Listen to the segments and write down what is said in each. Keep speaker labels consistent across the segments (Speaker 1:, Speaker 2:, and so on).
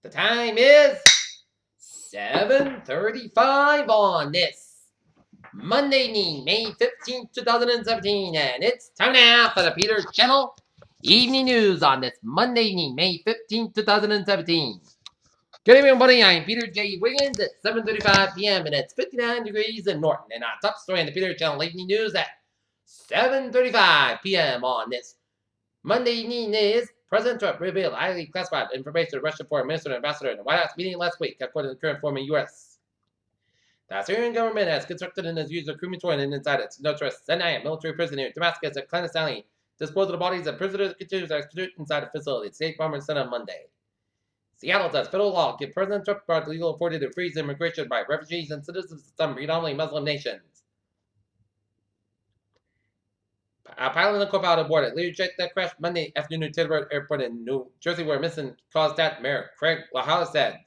Speaker 1: The time is 7:35 on this Monday evening, May 15th, 2017, and it's time now for the Peter Channel Evening News on this Monday evening, May 15th, 2017. Good evening, everybody. I'm Peter J. Wiggins at 7:35 p.m. and it's 59 degrees in Norton. And our top story in the Peter Channel Evening News at 7:35 p.m. on this Monday evening is President Trump revealed highly classified information to Russian foreign minister and ambassador in the White House meeting last week, according to the current former U.S. The Syrian government has constructed and has used a crematorium inside its notorious Sinai military prison near Damascus to clandestinely dispose of the bodies of prisoners continues to execute inside the facility, state bombers said on Monday. Seattle says federal law gives President Trump the legal authority to freeze immigration by refugees and citizens of some predominantly Muslim nations. A pilot in a co-pilot aboard a Lear jet that crashed Monday afternoon at Teterboro Airport in New Jersey were missing caused that Mayor Craig LaHalla said.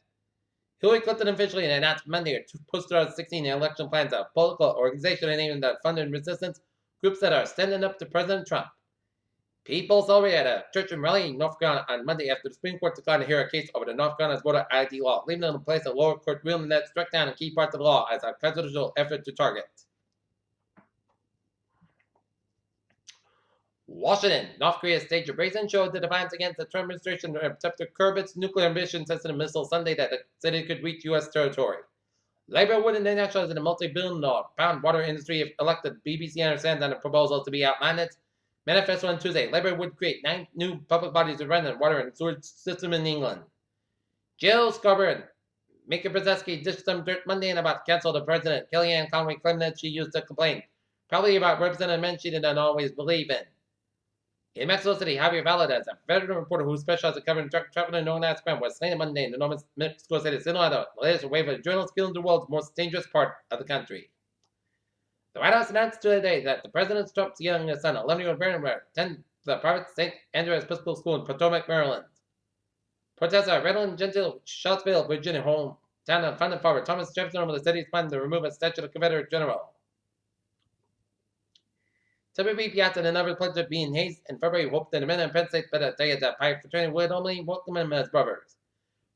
Speaker 1: Hillary Clinton officially announced Monday her post-2016 election plans of political organization and even the funding resistance groups that are standing up to President Trump. People celebrated at a church in Raleigh, North Carolina on Monday after the Supreme Court declined to hear a case over the North Carolina's voter ID law, leaving it in place a lower court ruling that struck down a key parts of the law as a constitutional effort to target. Washington, North Korea staged a brazen show of defiance against the Trump administration attempt to curb its nuclear ambition sensitive missile Sunday that said it could reach U.S. territory. Labor Wood International in the multi-billion-pound water industry have elected BBC understands on a proposal to be outlined its manifesto on Tuesday. Labor would create 9 new public bodies to run the water and sewage system in England. Jill Scarborough and Mika Brzezinski dished some dirt Monday and about to cancel the president. Kellyanne Conway claimed that she used to complain, probably about representing men she did not always believe in. In Mexico City, Javier Valadez, a veteran reporter who specializes in covering drug trafficking and organized crime, was slain Monday in the enormous Mexico City Sinaloa, the latest wave of journalists killing the world's most dangerous part of the country. The White House announced today that the President Trump's youngest son, 11-year-old Baron, will attend the private St. Andrews Episcopal School in Potomac, Maryland. Protester Redland Gentile, Charlottesville, Virginia, hometown of founding father Thomas Jefferson, over the city's plan to remove a statue of the Confederate general. Timothy Piazza and another pledge of being hazed in February hoped that the men in Penn State better say that Pi fraternity would only welcome him as brothers.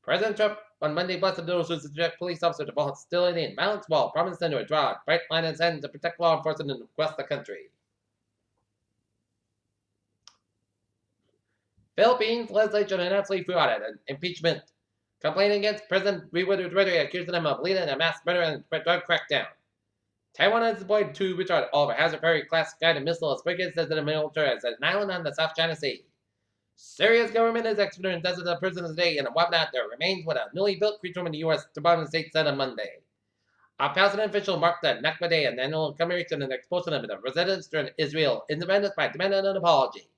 Speaker 1: President Trump on Monday blessed those who subject police officers to hostility and violence while promising to draw a bright line in the sand to protect law enforcement across the country. Philippines legislature unanimously thwarted an impeachment complaint against President Duterte, accusing him of leading a mass murder and drug crackdown. Taiwan has deployed 2 Richard Oliver Hazard Perry-class guided missiles frigates as the military as an island on the South China Sea. Syria's government is executing dozens of prisoners today in a whatnot that remains with a newly built creature in the U.S. Department of State said on Monday. A Palestinian official marked the Nakba Day, an annual commemoration and expulsion of the residents during Israel independence by demanding an apology.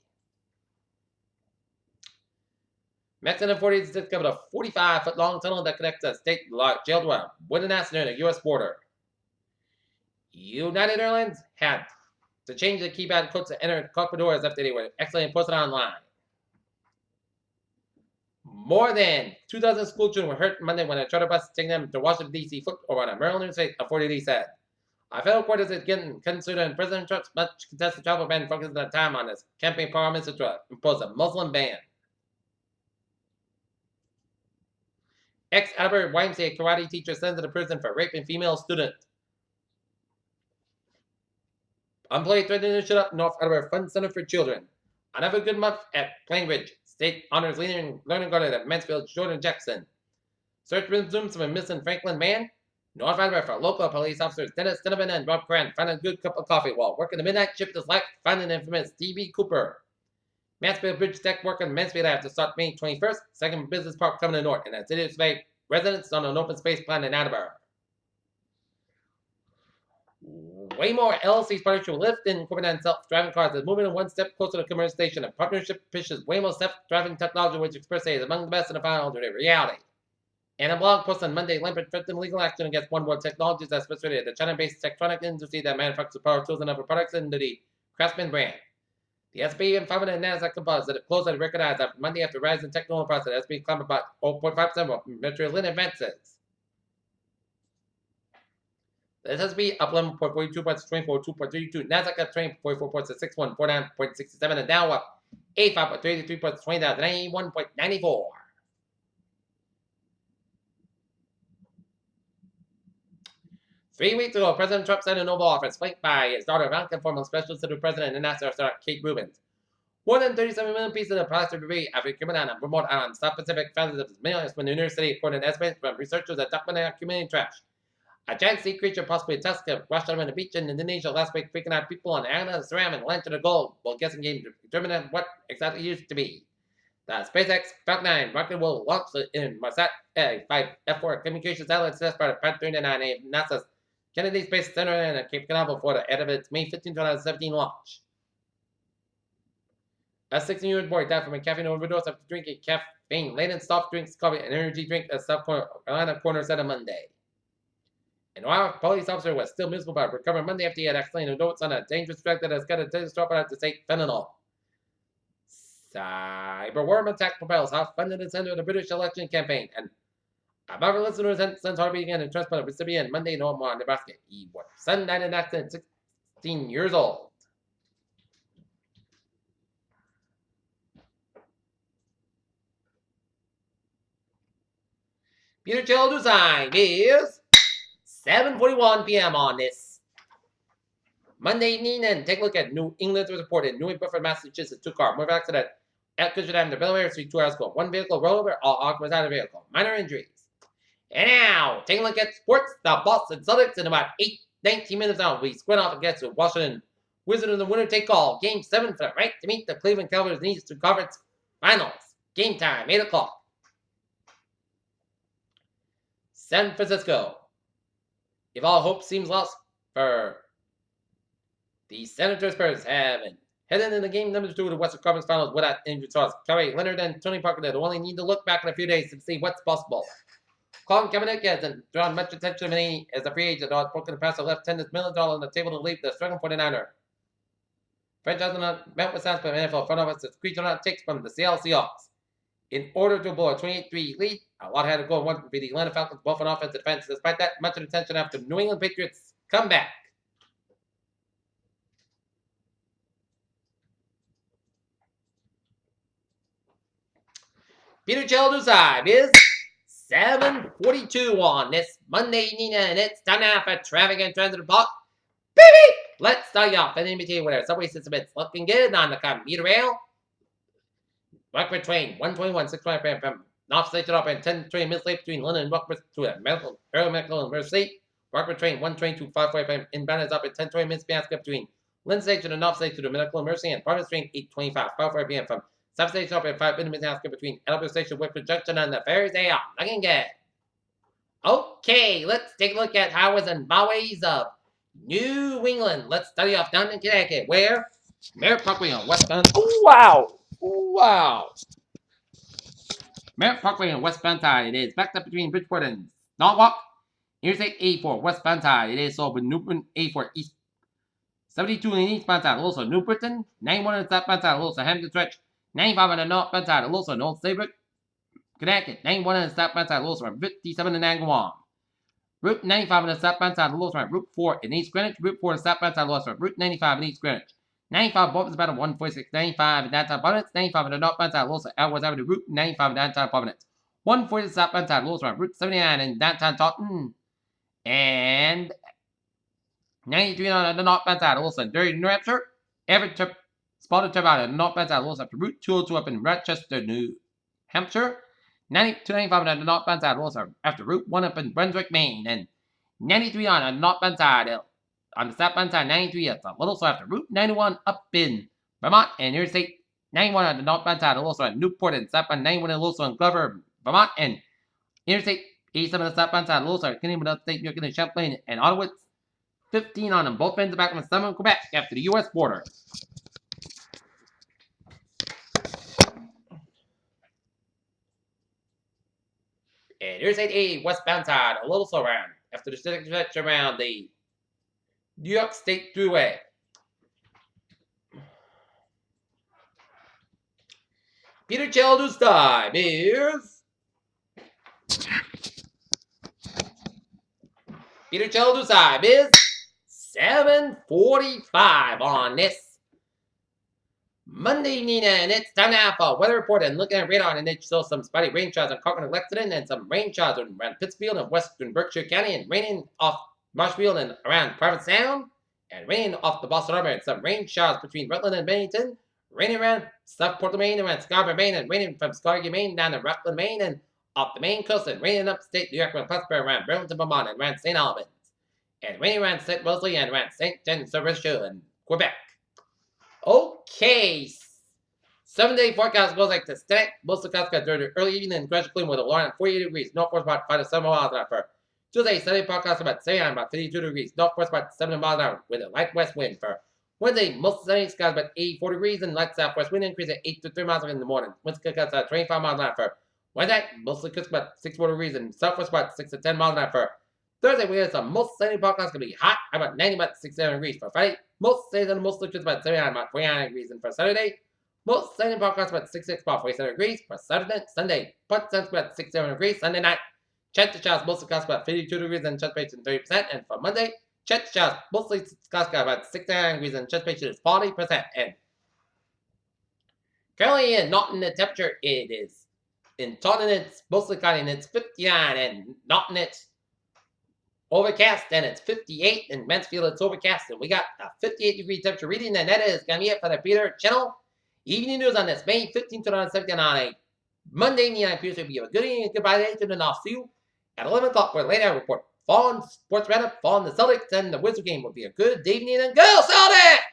Speaker 1: Mexican authorities discovered a 45-foot-long tunnel that connects a state jail to a wooden ass near the U.S. border. United Airlines had to change the keypad codes to enter cockpit doors after they were accidentally posted online. More than 2,000 school children were hurt Monday when a charter bus taking them to Washington, D.C. flipped over on a Maryland state, authorities said. A federal court is again considering President Trump's much contested travel ban focusing the time on his campaign promise to impose a Muslim ban. Ex-Albert YMCA karate teacher sent to prison for raping female student. Employee threatening to shut up North Attleboro Fund Center for Children. Another good month at Plainridge. State honors leading learning guard at Mansfield, Jordan Jackson. Search resumes for a missing Franklin man. North Attleboro for local police officers Dennis Cinnamon and Rob Cran found a good cup of coffee while working the midnight shift of his life, finding infamous Stevie Cooper. Mansfield Bridge Tech worker in Mansfield have to start May 21st. Second business park coming to north, and the city of survey residents on an open space plan in Attleboro. Waymore LLC's partnership with Lyft in incorporating self-driving cars is moving one step closer to commercialization. A partnership pitches Waymo's self-driving technology, which Express says is among the best in the final alternate reality. In a blog post on Monday, Lambert threatened legal action against One World Technologies that's frustrated the China-based electronic industry that manufactures power tools and other products under the Craftsman brand. The S&P and 500 and Nasdaq composites that closed at record highs after Monday after rising technical prices. The S&P climbed about 0.5% while material advances. The S&P up 11.42 points to 24.2.32. Nasdaq up 20.44 points to 6149.67. And Dow up 85.33 points to 20,081.94. 3 weeks ago, President Trump signed an Oval Office, flanked by his daughter Ivanka, former special assistant to the president, and NASA astronaut Kate Rubins. More than 37 million pieces of plastic debris have been accumulated on remote islands, South Pacific, thousands of millions from the New York City, according to estimates from researchers that document accumulating trash. A giant sea creature, possibly a tusker, washed up on the beach in Indonesia last week, freaking out people on the island of Ceram and land to the gold, while guessing game to determine what exactly it used to be. The SpaceX Falcon 9 rocket will launch in Marsat A5 F4 communications satellite test part of Part 39 of NASA's Kennedy Space Center in Cape Canaveral before the end of its May 15, 2017 launch. A 16-year-old boy died from a caffeine overdose after drinking caffeine-laden soft drinks, coffee, and energy drink at South Carolina coroner said on Monday. And while a police officer was still miserable about recovering Monday after he had accidentally notes on a dangerous drug that has got a dangerous drop out to say fentanyl. Cyberworm attack propels House funded the center of the British election campaign, and above our listeners since Harvey began to transplant a recipient Monday in Omaha, Nebraska. He was son died in an accident, 16 years old. Peter Childers time is 7:41 p.m. on this Monday evening, and take a look at New England's report in New Bedford, Massachusetts. 2-car motor accident at Cushing Avenue, Delaware Street 2 hours ago. 1 vehicle rollover, all occupants out of the vehicle. Minor injuries. And now, take a look at sports. The Boston Celtics in about 19 minutes now. We squint off against the Washington Wizards in the winner take all. Game 7 for the right to meet the Cleveland Cavaliers in Eastern Conference Finals. Game time, 8 o'clock. San Francisco. If all hope seems lost for the San Antonio Spurs, having headed in the game number 2 of the Western Conference Finals without injured stars, Kawhi Leonard and Tony Parker that only need to look back in a few days to see what's possible. Colin Kaepernick hasn't drawn much attention as a free agent. Odds broken the past left $10 million on the table to leave the struggling 49er. Franchise not met with sounds from NFL front office that squeezed on takes from the Seattle Seahawks. In order to blow a 28-3 lead, a lot had to go. One would be the Atlanta Falcons, both on offense and defense. Despite that, much of attention after New England Patriots comeback. Peter Childers time is 7:42 on this Monday evening, and it's time now for traffic and transit report. Baby, let's start you off in between where subway system is looking good on the commuter rail. Rockford train 121 625 from North Station up and 1020 minutes late between London and Rockford to the Earl Medical University. Rockford train 122 545 inbound is up at 1020 minutes between Lynn Station and North Station to the Medical University, and Farmers train 825 545 p.m. from South Station up at 5 minutes between Elbow Station, Wickford Junction, and the ferries. They are looking good. Okay, let's take a look at highways and byways of New England. Let's study off down in Connecticut, where Merritt Parkway on westbound. Wow. Merritt Parkway on westbound side. It is backed up between Bridgeport and Norwalk. Interstate 84 westbound side. It is sold with Newton 84 east. 72 on the eastbound side. Also New Britain. 91 on the southbound side. Also Hampton Stretch. 95 on the northbound side. Also North Saybrook, Connecticut. 91 on the southbound side. Also 57 in Agawam. Route 95 on the southbound side. Also Route 4 in East Greenwich. Route 4 on the southbound side. Also Route 95 in East Greenwich. 95 Boston's about 146, 95 in downtown Providence, 95 in the northbound side, also Elwood Avenue, Route 95 in downtown Providence, 140 southbound side, also Route 79 in downtown Taunton, and 93 on the northbound side, also in Derry, New Hampshire. Every trip spotted trip out of the northbound side, also after Route 202 up in Rochester, New Hampshire. 295 on the northbound side, also after Route 1 up in Brunswick, Maine, and 93 on the northbound side. On the southbound side, 93 at a little so after Route 91 up in Vermont, and Interstate 91 on the northbound side, also at Newport and southbound 91 and also in Glover, Vermont, and Interstate 87 on the southbound side, also at Canadian Upstate New York and Champlain and Ottawa. 15 on them, both ends back from Summit, Quebec, after the U.S. border. And Interstate 80 westbound side, a little so around after the stretch around the New York State Thruway. Peter Childers time is Peter Childers time is 7:45 on this Monday evening, and it's time now for weather report. And looking at radar, and it shows some spotty rain showers on Concord and Lexington, and some rain showers around Pittsfield and western Berkshire County, and raining off Marshfield and around Private Sound, and rain off the Boston Harbor and some rain showers between Rutland and Bennington, raining around South Portland, Maine, around Scarborough, Maine, and raining from Scargy, Maine, down to Rutland, Maine, and off the Maine coast, and raining upstate New York and Plattsburgh, around Burlington, Vermont, and around St. Albans, and raining around St. Rosalie and around St. Jean sur Richelieu and Quebec. Okay, 7-day forecast goes like this. Today, most of the clouds got during the early evening and gradual clean with a low at 48 degrees, north force about 5 to 7 miles an hour. Tuesday, Sunday forecast about 79, about 52 degrees, north force about 7 miles an hour with a light west wind. For Wednesday, most sunny skies about 84 degrees and light southwest wind increase at 8 to 3 miles in the morning. Winds kick out at 25 miles an hour. For Wednesday, mostly crisp about 64 degrees and southwest about 6 to 10 miles an hour. For Thursday, we have some most sunny forecast going to be hot, about 90, about 67 degrees. For Friday, most days and mostly crisp about 79, about 49 degrees. And for Saturday, most sunny forecast about 66, about 47 degrees. For Saturday, Sunday, part sense about 67 degrees. Sunday night, chance to showers mostly clouds about 52 degrees and chance patient 30%. And for Monday, chance to showers mostly clouds about 69 degrees and chance patient is 40%. And currently in Naughton, the temperature it is in Taunton it's mostly cloudy and it's 59, and Naughton it's overcast and it's 58, and Mansfield it's overcast and we got a 58-degree temperature reading, and that is gonna be it for the Peter Channel Evening News on this May 15th, 2017 on a Monday. I appreciate you. Have a good evening and goodbye later, and I'll see you at 11 o'clock for a late hour report. Fall on Sports Roundup, fall on the Celtics, and the Wizard game will be a good evening and go Celtics!